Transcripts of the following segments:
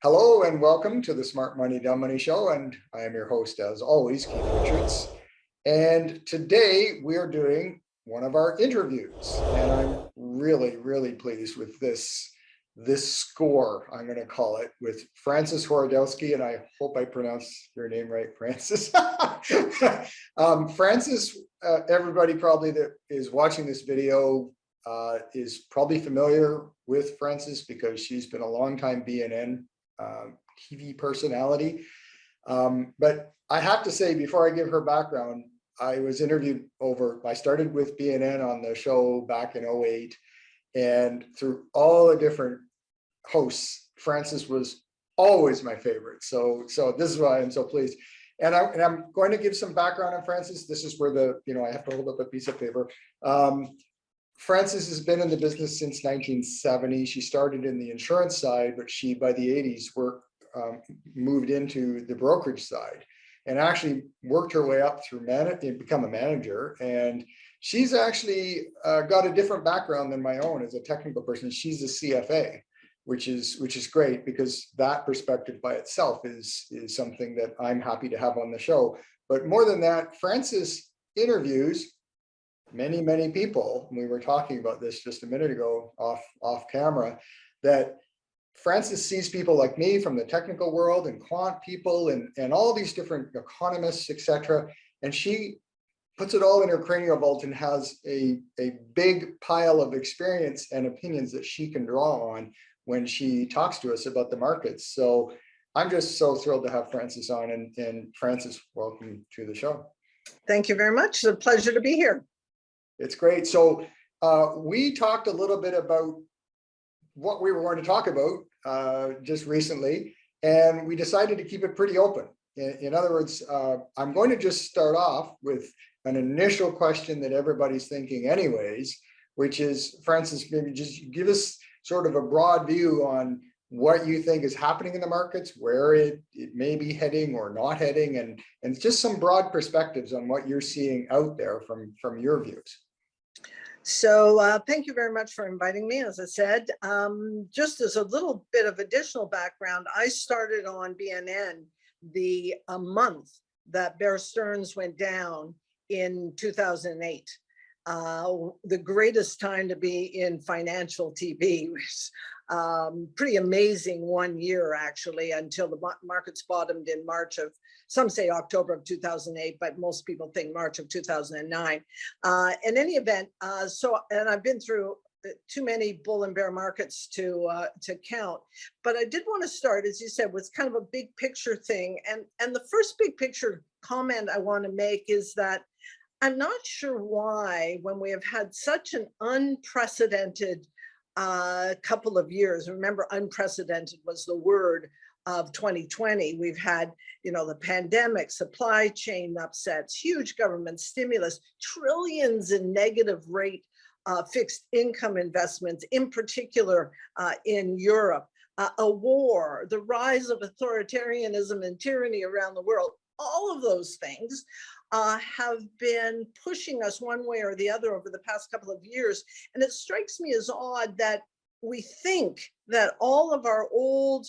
Hello and welcome to the Smart Money Dumb Money Show, and I am your host as always, Keith Richards. And today we are doing one of our interviews, and I'm really pleased with this score, I'm going to call it, with Frances Horodelski, and I hope I pronounced your name right, Frances. Frances, everybody probably that is watching this video is probably familiar with Frances because she's been a long time BNN TV personality. But I have to say, before I give her background, I was interviewed I started with BNN on the show back in 2008, and through all the different hosts, Frances was always my favorite. So this is why I'm so pleased. And I'm going to give some background on Frances. This is where I have to hold up a piece of paper. Frances has been in the business since 1970. She started in the insurance side, but she, by the 80s, moved into the brokerage side and actually worked her way up through become a manager. And she's actually got a different background than my own as a technical person. She's a CFA, which is great because that perspective by itself is something that I'm happy to have on the show. But more than that, Frances interviews many people. We were talking about this just a minute ago off camera, that Frances sees people like me from the technical world and quant people and all these different economists, etc. And she puts it all in her cranial vault and has a big pile of experience and opinions that she can draw on when she talks to us about the markets. So I'm just so thrilled to have Frances on, and Frances, welcome to the show. Thank you very much. It's a pleasure to be here. It's great. So we talked a little bit about what we were going to talk about just recently, and we decided to keep it pretty open. In other words, I'm going to just start off with an initial question that everybody's thinking anyways, which is, Frances, maybe just give us sort of a broad view on what you think is happening in the markets, where it may be heading or not heading, and just some broad perspectives on what you're seeing out there from your views. So thank you very much for inviting me. As I said, just as a little bit of additional background, I started on BNN the month that Bear Stearns went down in 2008. The greatest time to be in financial TV. Was pretty amazing 1 year, actually, until the markets bottomed in March of, some say October of 2008, but most people think March of 2009. In any event, and I've been through too many bull and bear markets to count, but I did want to start, as you said, with kind of a big picture thing. And the first big picture comment I want to make is that I'm not sure why, when we have had such an unprecedented couple of years, remember unprecedented was the word of 2020, we've had, the pandemic, supply chain upsets, huge government stimulus, trillions in negative rate fixed income investments, in particular in Europe, a war, the rise of authoritarianism and tyranny around the world. All of those things have been pushing us one way or the other over the past couple of years. And it strikes me as odd that we think that all of our old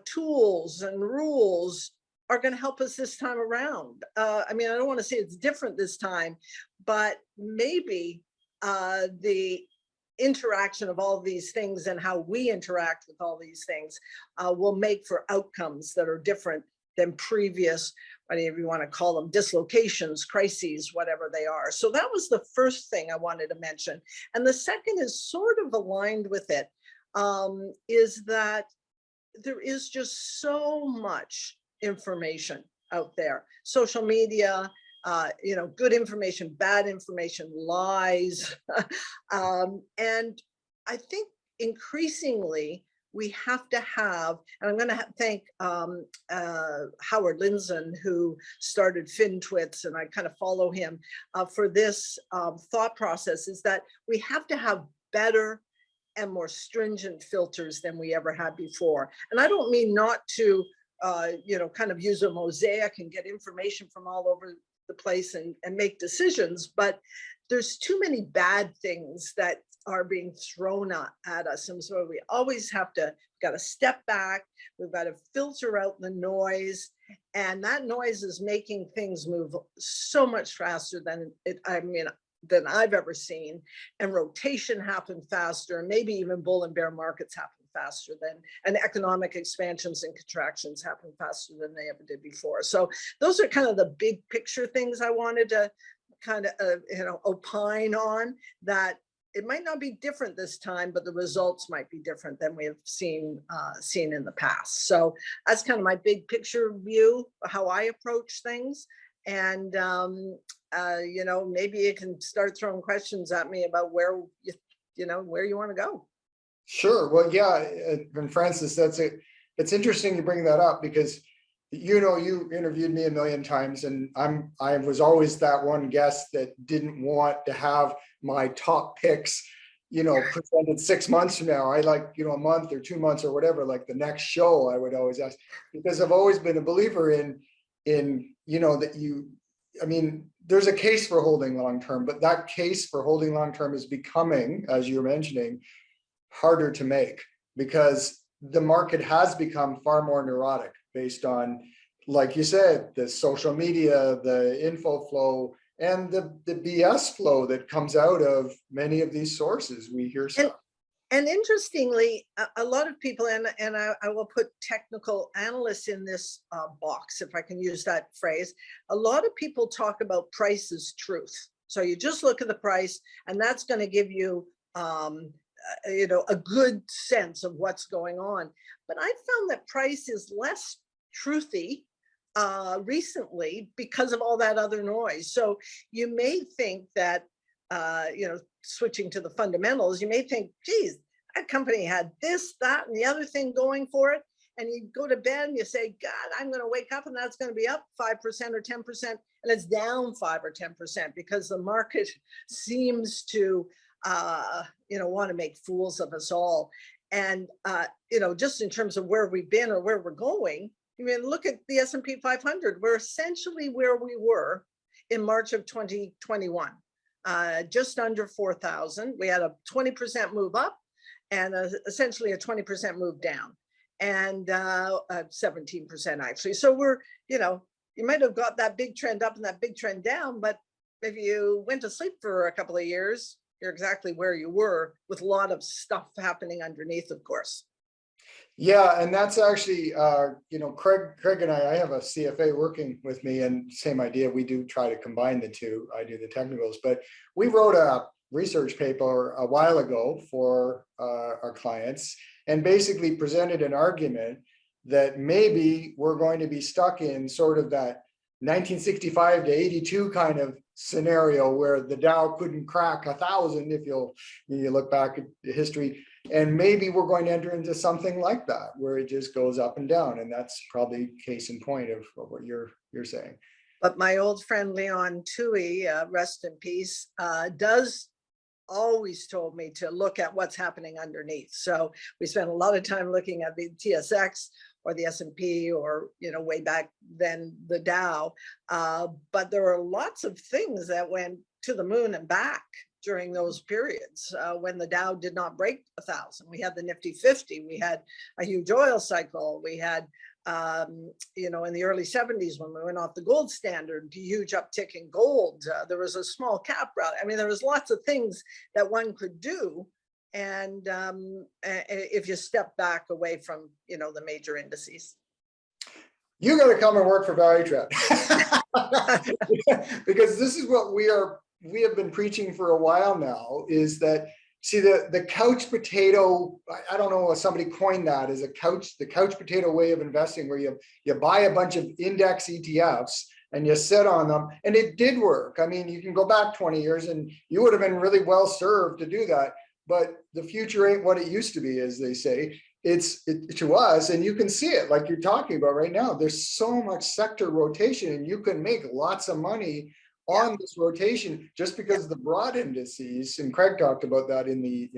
tools and rules are going to help us this time around. I don't want to say it's different this time, but maybe the interaction of all of these things and how we interact with all these things will make for outcomes that are different than previous, whatever you want to call them, dislocations, crises, whatever they are. So that was the first thing I wanted to mention. And the second is sort of aligned with it, is that there is just so much information out there. Social media, good information, bad information, lies. And I think increasingly, we have to have, and I'm going to thank Howard Lindzen, who started FinTwits, and I kind of follow him for this thought process, is that we have to have better and more stringent filters than we ever had before. And I don't mean not to, kind of use a mosaic and get information from all over the place and make decisions, but there's too many bad things that are being thrown at us. And so we always have to, got to step back. We've got to filter out the noise. And that noise is making things move so much faster than than I've ever seen. And rotation happen faster. Maybe even bull and bear markets happen faster than, and economic expansions and contractions happen faster than they ever did before. So those are kind of the big picture things I wanted to kind of, opine on, that it might not be different this time, but the results might be different than we have seen in the past. So that's kind of my big picture view, how I approach things. And, maybe you can start throwing questions at me about where you want to go. Sure. Well, yeah. And Frances, it's interesting you bring that up because, you interviewed me a million times, and I was always that one guest that didn't want to have my top picks, presented 6 months from now. I like, a month or 2 months or whatever, like the next show I would always ask, because I've always been a believer in, there's a case for holding long-term, but that case for holding long-term is becoming, as you're mentioning, harder to make because the market has become far more neurotic based on, like you said, the social media, the info flow, and the BS flow that comes out of many of these sources. We hear stuff. And interestingly, a lot of people, and I will put technical analysts in this box, if I can use that phrase, a lot of people talk about price as truth. So you just look at the price, and that's going to give you a good sense of what's going on. But I found that price is less truthy recently because of all that other noise. So you may think that, switching to the fundamentals, you may think, geez, that company had this, that, and the other thing going for it. And you go to bed and you say, God, I'm going to wake up and that's going to be up 5% or 10%, and it's down 5 or 10% because the market seems to want to make fools of us all. And, just in terms of where we've been or where we're going, look at the S&P 500. We're essentially where we were in March of 2021, just under 4,000. We had a 20% move up and essentially a 20% move down, and 17% actually. So we're, you might have got that big trend up and that big trend down, but if you went to sleep for a couple of years, you're exactly where you were, with a lot of stuff happening underneath, of course. Yeah, and that's actually, Craig and I have a CFA working with me, and same idea. We do try to combine the two. I do the technicals, but we wrote a research paper a while ago for our clients, and basically presented an argument that maybe we're going to be stuck in sort of that 1965 to 82 kind of scenario where the Dow couldn't crack 1,000 if you look back at history, and maybe we're going to enter into something like that where it just goes up and down, and that's probably case in point of what you're saying. But my old friend Leon Tui, rest in peace, does always told me to look at what's happening underneath. So we spent a lot of time looking at the TSX or the S&P, or way back then the Dow, but there are lots of things that went to the moon and back during those periods when the Dow did not break 1,000. We had the Nifty 50, we had a huge oil cycle, we had in the early 70s when we went off the gold standard, huge uptick in gold. There was a small cap rally. There was lots of things that one could do. And if you step back away from, the major indices. You got to come and work for Value Trap. Because this is what we have been preaching for a while now, is that, see, the couch potato, I don't know if somebody coined that as the couch potato way of investing, where you buy a bunch of index ETFs and you sit on them, and it did work. You can go back 20 years and you would have been really well served to do that. But the future ain't what it used to be, as they say. It's to us, and you can see it like you're talking about right now. There's so much sector rotation, and you can make lots of money on this rotation just because the broad indices, and Craig talked about that in the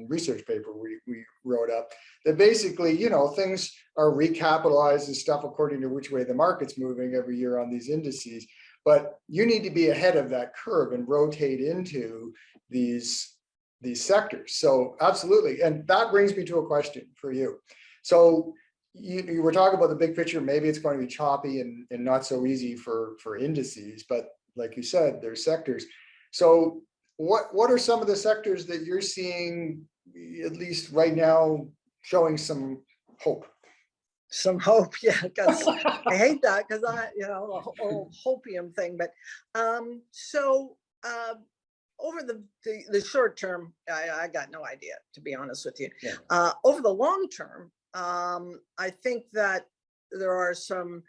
research paper we wrote up, that basically, things are recapitalized and stuff according to which way the market's moving every year on these indices. But you need to be ahead of that curve and rotate into these these sectors. So absolutely. And that brings me to a question for you. So you were talking about the big picture. Maybe it's going to be choppy and not so easy for indices, but like you said, there's sectors. So what are some of the sectors that you're seeing, at least right now, showing some hope? Some hope, yeah, because I hate that, because the whole hopium thing. But so over the short term, I got no idea, to be honest with you. Yeah. Over the long term, I think that there are some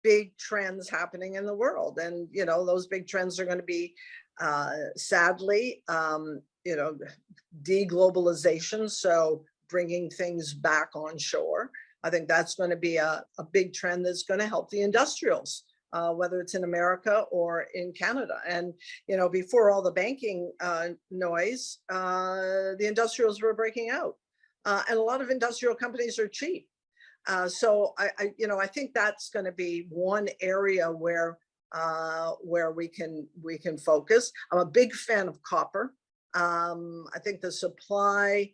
big trends happening in the world, and those big trends are going to be, sadly, deglobalization. So bringing things back on shore. I think that's going to be a big trend that's going to help the industrials, whether it's in America or in Canada. And, before all the banking noise, the industrials were breaking out. And a lot of industrial companies are cheap. So I think that's going to be one area where we can focus. I'm a big fan of copper. I think the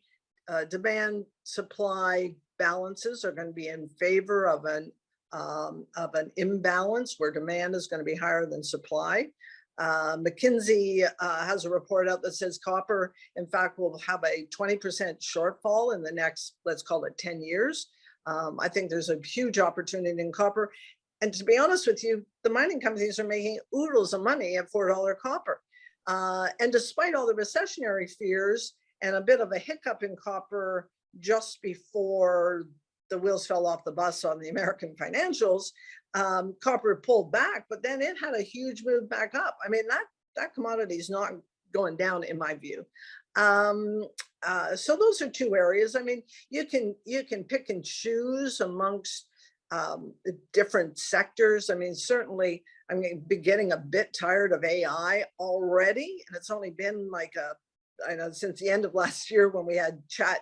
demand supply balances are going to be in favor of an imbalance where demand is going to be higher than supply. McKinsey has a report out that says copper, in fact, will have a 20% shortfall in the next, let's call it 10 years. I think there's a huge opportunity in copper. And to be honest with you, the mining companies are making oodles of money at $4 copper. And despite all the recessionary fears and a bit of a hiccup in copper just before the wheels fell off the bus on the American financials, copper pulled back, but then it had a huge move back up. I mean, that commodity is not going down, in my view. So those are two areas. I mean, you can pick and choose amongst the different sectors. I mean, certainly, I'm getting a bit tired of AI already, and it's only been like I know since the end of last year when we had chat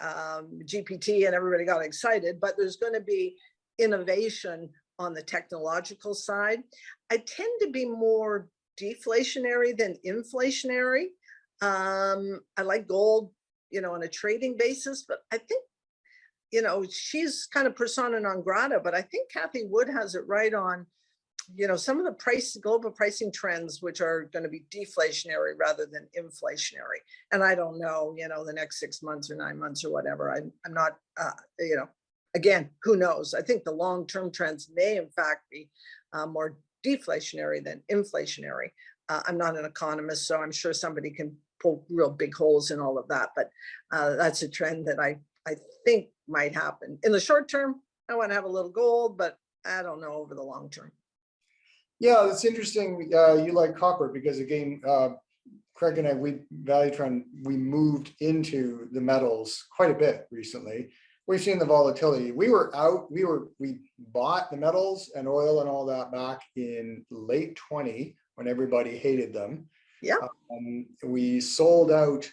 GPT and everybody got excited, but there's going to be innovation on the technological side. I tend to be more deflationary than inflationary. I like gold, on a trading basis, but I think, she's kind of persona non grata, but I think Kathy Wood has it right on, some of the global pricing trends, which are going to be deflationary rather than inflationary. And I don't know, the next 6 months or 9 months or whatever. I'm not, again, who knows? I think the long-term trends may in fact be more deflationary than inflationary. I'm not an economist, so I'm sure somebody can pull real big holes in all of that. But that's a trend that I think might happen. In the short term, I want to have a little gold, but I don't know over the long term. Yeah, that's interesting. You like copper because, again, Craig and I, we moved into the metals quite a bit recently. We've seen the volatility. We bought the metals and oil and all that back in late 20 when everybody hated them. Yeah. We sold out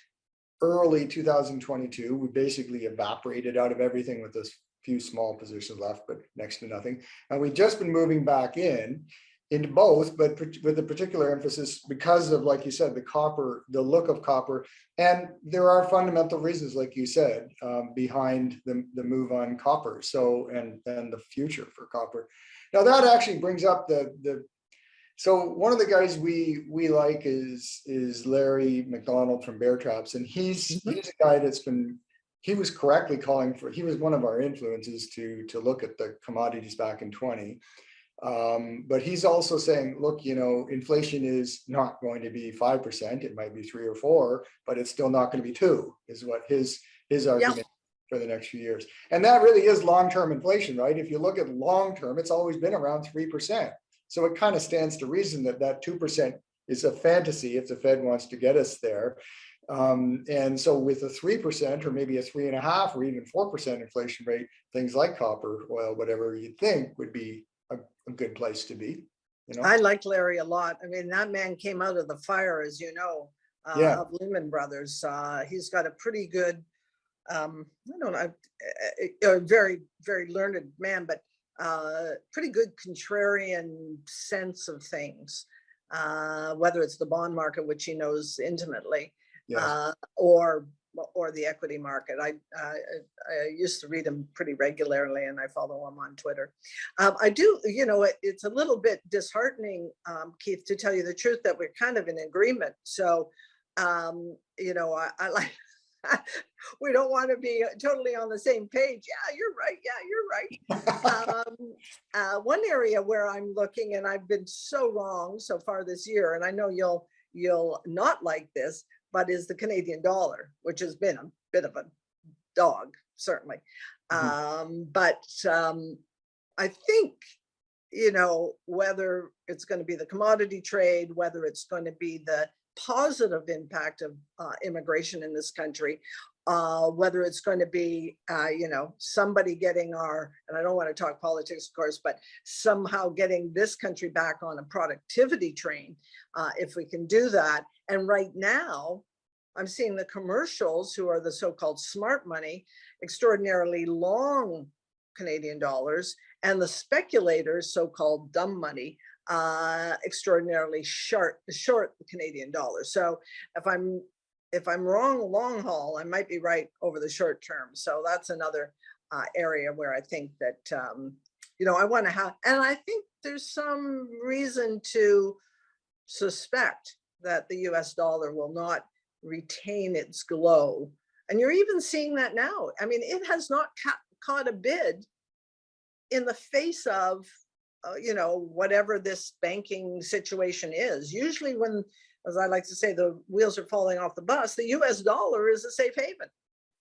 early 2022. We basically evaporated out of everything with a few small positions left, but next to nothing. And we've just been moving back into both, but with a particular emphasis because of, like you said, the look of copper. And there are fundamental reasons, like you said, behind the move on copper. So, and the future for copper. Now that actually brings up so one of the guys we like is Larry McDonald from Bear Traps. And he's a guy he was correctly he was one of our influences to look at the commodities back in 20. But he's also saying, look, inflation is not going to be 5%. It might be 3 or 4, but it's still not going to be 2, is what his argument for the next few years. And that really is long-term inflation, right? If you look at long-term, it's always been around 3%. So it kind of stands to reason that 2% is a fantasy if the Fed wants to get us there. And so with a 3% or maybe a 3.5% or even 4% inflation rate, things like copper, oil, whatever you think would be a good place to be. I like Larry a lot. I mean, that man came out of the fire, as you know, of Lehman Brothers. He's got a pretty good, I don't know, a very, very learned man, but pretty good contrarian sense of things, whether it's the bond market, which he knows intimately. Yes. Or the equity market. I used to read them pretty regularly, and I follow them on Twitter. I do, it's a little bit disheartening, Keith, to tell you the truth, that we're kind of in agreement. So, I like, we don't want to be totally on the same page. Yeah, you're right. Yeah, you're right. One area where I'm looking, and I've been so wrong so far this year, and I know you'll not like this, but is the Canadian dollar, which has been a bit of a dog, certainly. But I think, whether it's going to be the commodity trade, whether it's going to be the positive impact of immigration in this country, whether it's going to be, somebody getting and I don't want to talk politics, of course, but somehow getting this country back on a productivity train, if we can do that. And right now, I'm seeing the commercials, who are the so-called smart money, extraordinarily long Canadian dollars, and the speculators, so-called dumb money, extraordinarily short the Canadian dollar. So if I'm wrong long haul, I might be right over the short term. So that's another area where I think that I want to have, and I think there's some reason to suspect that the US dollar will not retain its glow. And you're even seeing that now. I mean, it has not caught a bid in the face of whatever this banking situation is. Usually when, as I like to say, the wheels are falling off the bus, the US dollar is a safe haven.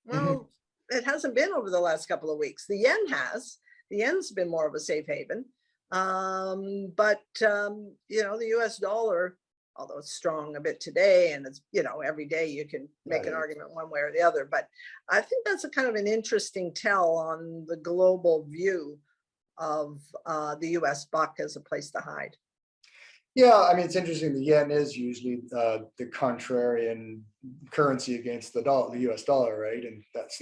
Well, it hasn't been over the last couple of weeks. The yen has. The yen's been more of a safe haven. But the US dollar, although it's strong a bit today, and it's, every day you can make an argument one way or the other. But I think that's a kind of an interesting tell on the global view of the US buck as a place to hide. Yeah, I mean, it's interesting. The yen is usually the contrarian currency against the US dollar, right? And that's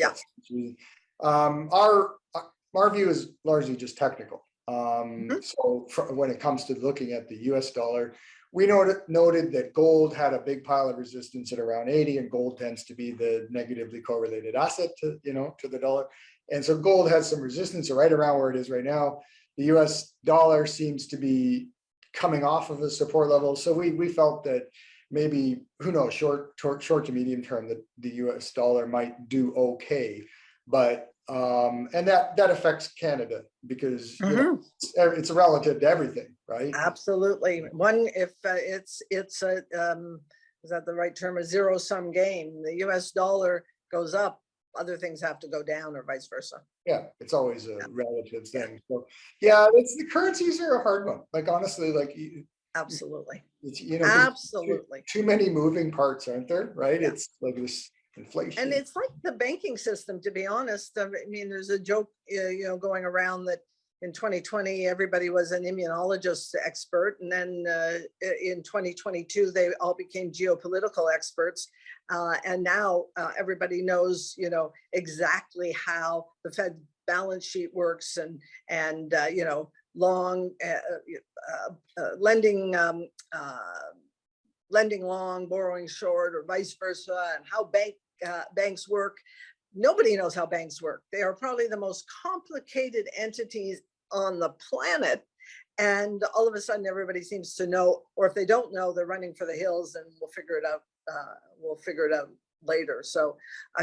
our view is largely just technical. So when it comes to looking at the US dollar, we noted that gold had a big pile of resistance at around 80, and gold tends to be the negatively correlated asset to the dollar. And so gold has some resistance right around where it is right now. The US dollar seems to be coming off of a support level. So we felt that maybe, who knows, short to medium term, that the US dollar might do okay. But and that affects Canada, because it's relative to everything, right? Absolutely. One, if it's a is that the right term, a zero-sum game? The US dollar goes up, other things have to go down, or vice versa. Yeah, it's always a relative thing. So it's, the currencies are a hard one. Like, honestly, like, absolutely, it's absolutely too many moving parts, aren't there? Right? It's like this inflation, and it's like the banking system, to be honest. I mean, there's a joke going around that in 2020 everybody was an immunologist expert, and then in 2022 they all became geopolitical experts, and now everybody knows exactly how the Fed balance sheet works, and long lending long, borrowing short, or vice versa, and how banks work. Nobody knows how banks work. They are probably the most complicated entities on the planet. And all of a sudden, everybody seems to know, or if they don't know, they're running for the hills, and we'll figure it out. We'll figure it out later. So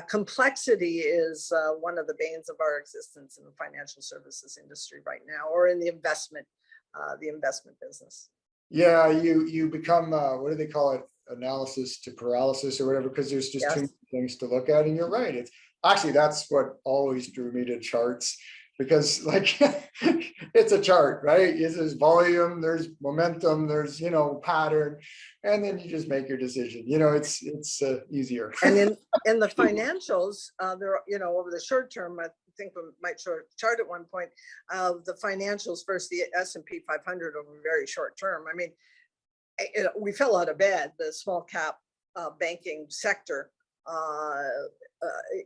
complexity is one of the banes of our existence in the financial services industry right now, or in the investment business. Yeah, you become what do they call it, analysis to paralysis or whatever, because there's just too many things to look at. And you're right, it's actually, that's what always drew me to charts, because like it's a chart, right? There's volume, there's momentum, there's pattern, and then you just make your decision. It's easier. And in the financials, there over the short term, I think we might chart at one point of the financials versus the S&P 500 over a very short term. I mean, we fell out of bed, the small cap banking sector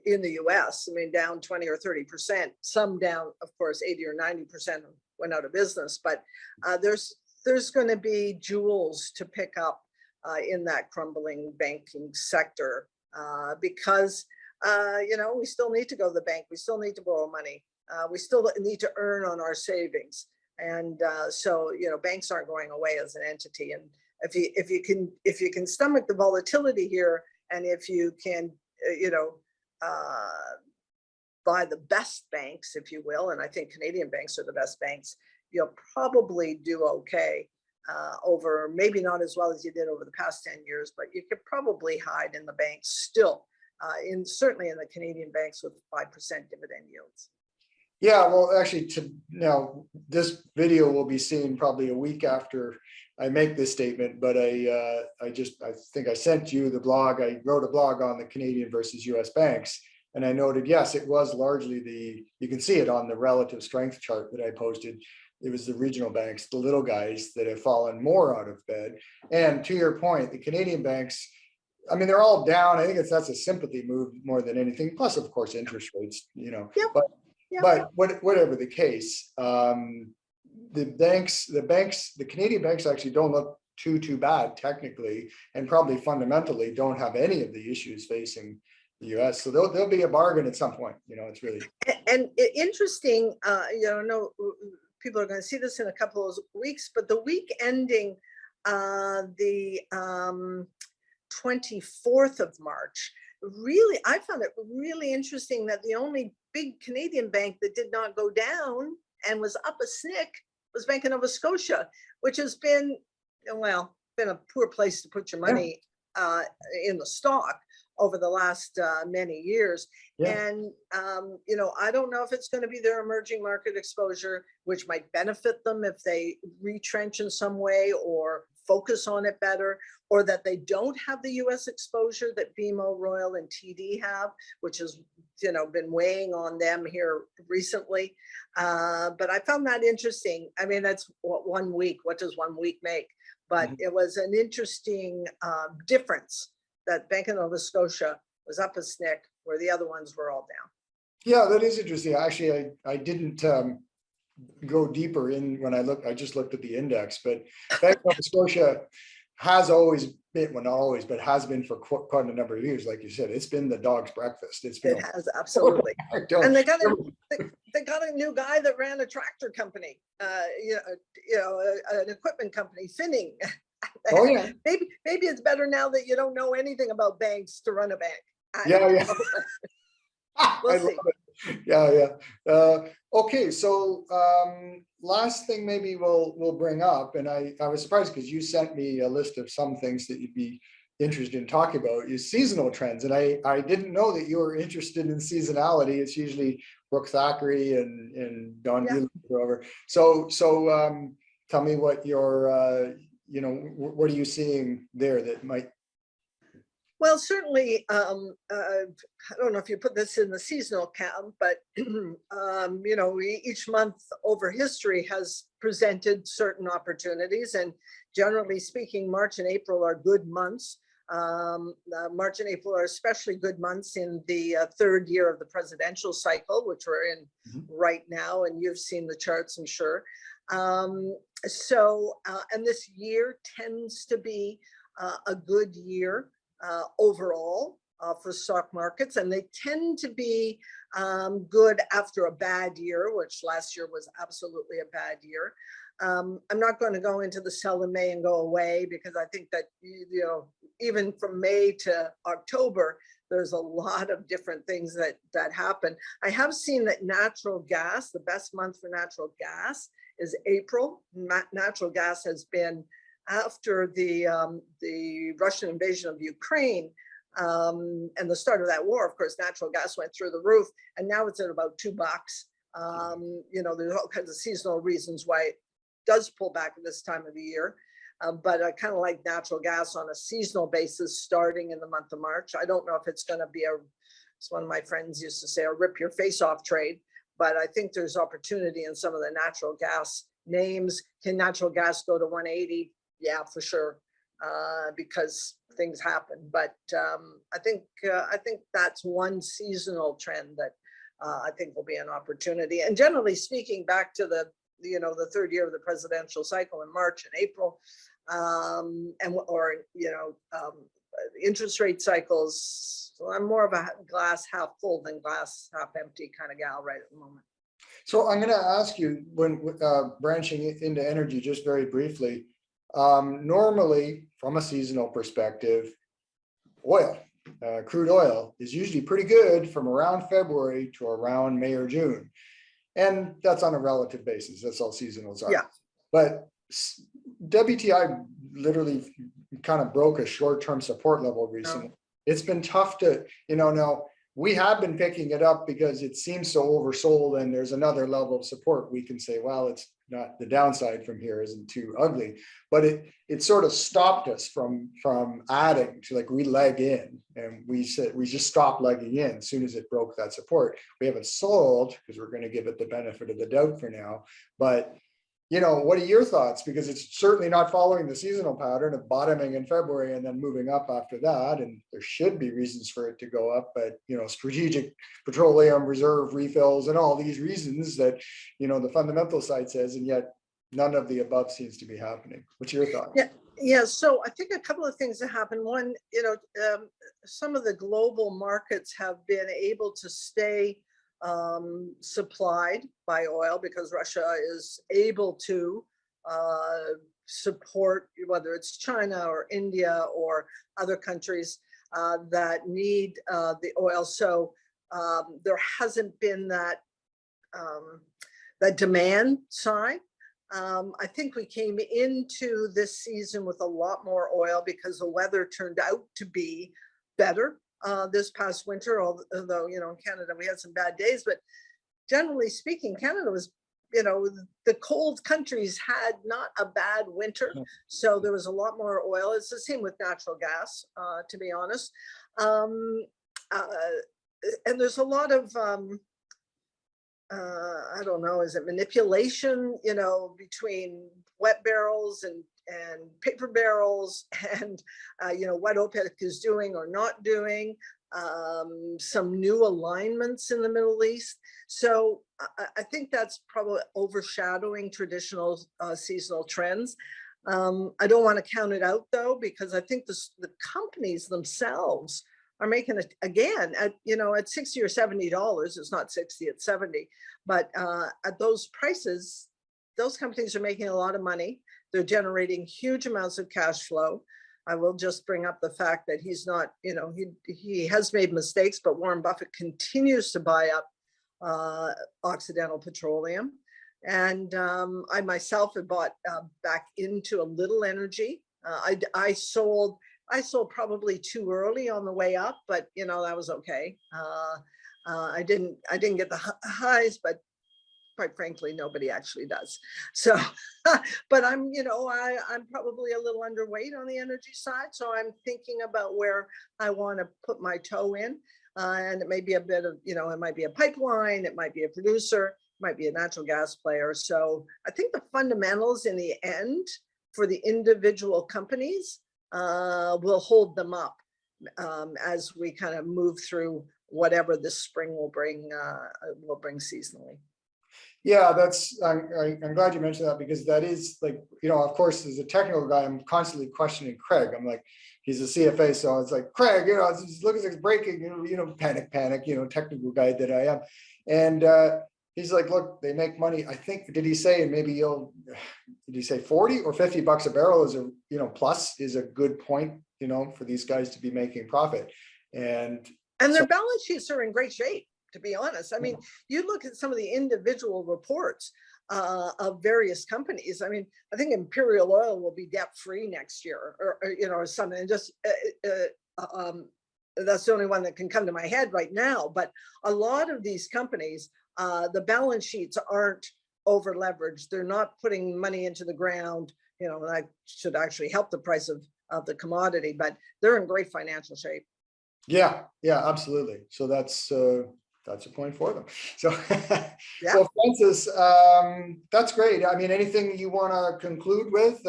in the US. I mean, down 20 or 30%, some down, of course, 80 or 90% went out of business. But there's going to be jewels to pick up in that crumbling banking sector because, we still need to go to the bank. We still need to borrow money. We still need to earn on our savings. And so, banks aren't going away as an entity. And if you can stomach the volatility here, and if you can, buy the best banks, if you will, and I think Canadian banks are the best banks, you'll probably do okay over, maybe not as well as you did over the past 10 years, but you could probably hide in the banks still, certainly in the Canadian banks with 5% dividend yields. Yeah, well, actually, now this video will be seen probably a week after I make this statement, but I think I sent you the blog. I wrote a blog on the Canadian versus US banks, and I noted, yes, it was largely you can see it on the relative strength chart that I posted. It was the regional banks, the little guys, that have fallen more out of bed. And to your point, the Canadian banks, I mean, they're all down. I think that's a sympathy move more than anything. Plus, of course, interest rates, Yep. But whatever the case, the Canadian banks actually don't look too bad technically, and probably fundamentally don't have any of the issues facing the US. So there'll be a bargain at some point. It's really interesting. No, people are going to see this in a couple of weeks, but the week ending the 24th of March. Really, I found it really interesting that the only big Canadian bank that did not go down and was up a snick was Bank of Nova Scotia, which has been a poor place to put your money in the stock over the last many years. Yeah. And, I don't know if it's going to be their emerging market exposure, which might benefit them if they retrench in some way or focus on it better, or that they don't have the US exposure that BMO, Royal, and TD have, which has been weighing on them here recently. But I found that interesting. I mean, that's what 1 week. What does 1 week make? But it was an interesting difference that Bank of Nova Scotia was up a snick where the other ones were all down. Yeah, that is interesting. Actually, I didn't go deeper in when I just looked at the index, but Bank of Nova Scotia has always been, well, not always, but has been for quite a number of years. Like you said, it's been the dog's breakfast. It has, absolutely. And they got a new guy that ran a tractor company, an equipment company, Finning. Oh yeah. Maybe it's better now that you don't know anything about banks to run a bank. Yeah. We'll see. Yeah. Okay, so last thing maybe we'll bring up, and I was surprised because you sent me a list of some things that you'd be interested in talking about, is seasonal trends, and I didn't know that you were interested in seasonality. It's usually Brooke Thackeray and Don Wheeler over. So tell me what your what are you seeing there that might. Well, certainly, I don't know if you put this in the seasonal count, but, each month over history has presented certain opportunities. And generally speaking, March and April are good months. March and April are especially good months in the third year of the presidential cycle, which we're in right now. And you've seen the charts, I'm sure. And this year tends to be a good year overall for stock markets, and they tend to be good after a bad year, which last year was absolutely a bad year. I'm not going to go into the sell in May and go away, because I think that even from May to October, there's a lot of different things that happen. I have seen that natural gas, the best month for natural gas is April. Natural gas has been, after the Russian invasion of Ukraine and the start of that war, of course, natural gas went through the roof, and now it's at about $2. There's all kinds of seasonal reasons why it does pull back at this time of the year. But I kind of like natural gas on a seasonal basis starting in the month of March. I don't know if it's going to be as one of my friends used to say, a rip your face off trade, but I think there's opportunity in some of the natural gas names. Can natural gas go to 180? Yeah, for sure, because things happen. But I think that's one seasonal trend that I think will be an opportunity. And generally speaking, back to the third year of the presidential cycle in March and April, or interest rate cycles. So I'm more of a glass half full than glass half empty kind of gal right at the moment. So I'm going to ask you, when branching into energy, just very briefly, normally from a seasonal perspective, oil, crude oil is usually pretty good from around February to around May or June. And that's on a relative basis. That's all seasonals are. Yeah. But WTI literally kind of broke a short-term support level recently. Oh. It's been tough to, now we have been picking it up because it seems so oversold, and there's another level of support. We can say, well, it's not, the downside from here isn't too ugly, but it sort of stopped us from adding to, like, we leg in, and we said we just stopped legging in as soon as it broke that support. We haven't sold because we're going to give it the benefit of the doubt for now. But what are your thoughts? Because it's certainly not following the seasonal pattern of bottoming in February and then moving up after that. And there should be reasons for it to go up, but strategic petroleum reserve refills and all these reasons that the fundamental side says, and yet none of the above seems to be happening. What's your thought? Yeah. So I think a couple of things that happen. One, some of the global markets have been able to stay supplied by oil because Russia is able to support, whether it's China or India or other countries that need the oil. So there hasn't been that demand side. I think we came into this season with a lot more oil because the weather turned out to be better this past winter, although, in Canada, we had some bad days, but generally speaking, Canada was, the cold countries had not a bad winter. So there was a lot more oil. It's the same with natural gas, to be honest. And there's a lot of, I don't know, is it manipulation, between wet barrels and paper barrels, and what OPEC is doing or not doing, some new alignments in the Middle East. So I think that's probably overshadowing traditional seasonal trends. I don't want to count it out though, because I think the companies themselves are making it again at at $60 or $70. It's not 60, it's 70. But at those prices, those companies are making a lot of money. They're generating huge amounts of cash flow. I will just bring up the fact that he's not, he has made mistakes, but Warren Buffett continues to buy up Occidental Petroleum. And I myself have bought back into a little energy. I sold probably too early on the way up, but that was okay. I didn't get the highs, but quite frankly, nobody actually does. So, but I'm probably a little underweight on the energy side. So I'm thinking about where I want to put my toe in. And it may be a bit of, it might be a pipeline, it might be a producer, it might be a natural gas player. So I think the fundamentals in the end for the individual companies will hold them up as we kind of move through whatever this spring will bring seasonally. Yeah, I'm glad you mentioned that, because that is, like, of course, as a technical guy, I'm constantly questioning Craig. I'm like, he's a CFA, so it's like, Craig, it looks like it's breaking, panic, technical guy that I am. And he's like, look, they make money. I think, did he say, and maybe did he say 40 or 50 bucks a barrel is plus is a good point, for these guys to be making profit. And their balance sheets are in great shape, to be honest. I mean, you look at some of the individual reports of various companies. I mean, I think Imperial Oil will be debt free next year, or something. And just that's the only one that can come to my head right now. But a lot of these companies, the balance sheets aren't over leveraged. They're not putting money into the ground. That should actually help the price of the commodity, but they're in great financial shape. Yeah, absolutely. So that's a point for them. So, yeah. Well, Frances, that's great. I mean, anything you want to conclude with?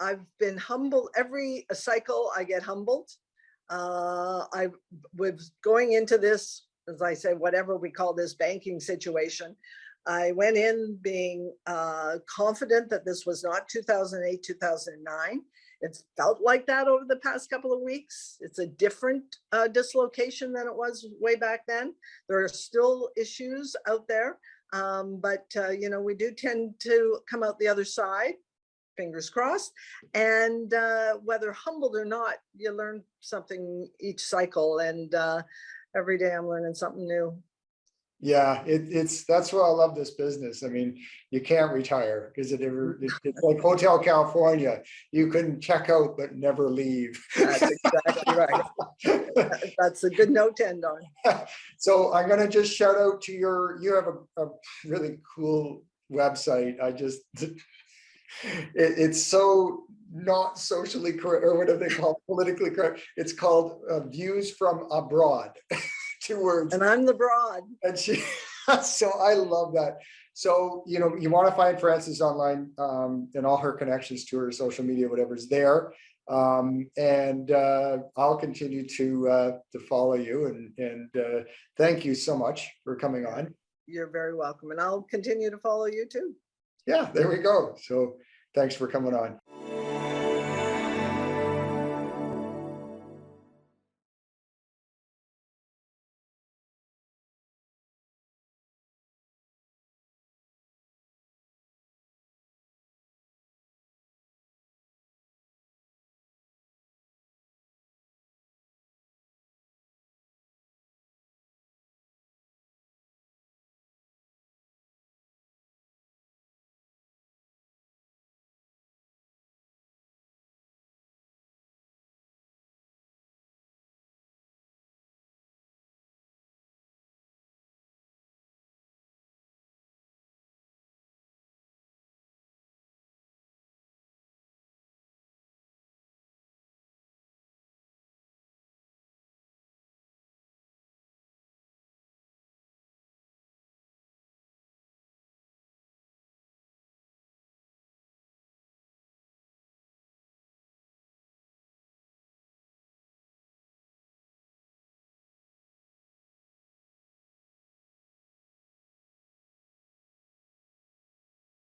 I've been humbled. Every cycle I get humbled. I was going into this, as I say, whatever we call this banking situation. I went in being confident that this was not 2008, 2009. It felt like that over the past couple of weeks. It's a different dislocation than it was way back then. There are still issues out there, but we do tend to come out the other side, fingers crossed. And whether humbled or not, you learn something each cycle, and every day I'm learning something new. Yeah, that's why I love this business. I mean, you can't retire because it's like Hotel California. You can check out but never leave. That's exactly right. That's a good note to end on. So I'm going to just shout out to you have a really cool website. It's so not socially correct, or what do they call politically correct? It's called Views from Abroad. 2 words. And I'm the broad. And so I love that. So, you want to find Frances online, and all her connections to her social media, whatever's there. And I'll continue to follow you, and thank you so much for coming on. You're very welcome. And I'll continue to follow you too. Yeah, there we go. So thanks for coming on.